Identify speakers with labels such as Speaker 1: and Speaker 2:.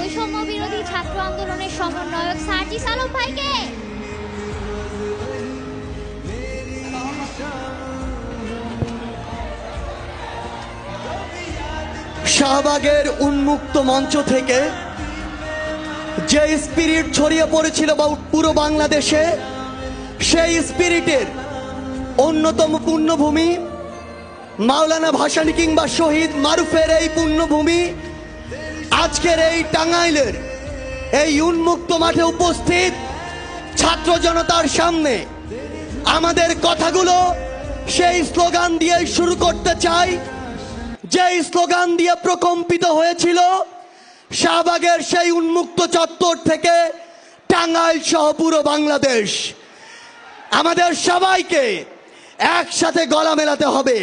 Speaker 1: বৈষম্য বিরোধী ছাত্র আন্দোলনের সমন্বয়ক সার্জিস আলম ভাইকে।
Speaker 2: শাহবাগের উন্মুক্ত মঞ্চ থেকে যে স্পিরিট ছড়িয়ে পড়েছিল পুরো বাংলাদেশে, সেই স্পিরিটের অন্যতম পুণ্যভূমি মাওলানা ভাসানী কিংবা শহীদ মারুফের এই পুণ্যভূমি আজকের এই টাঙ্গাইলের এই উন্মুক্ত মাঠে উপস্থিত ছাত্র জনতার সামনে আমাদের কথাগুলো সেই স্লোগান দিয়ে শুরু করতে চাই, যে স্লোগান দিয়ে প্রকম্পিত হয়েছিল শাহবাগের সেই উন্মুক্ত চত্বর থেকে টাঙ্গাইল সহ পুরো বাংলাদেশ। আমাদের সবাইকে একসাথে গলা মেলাতে হবে।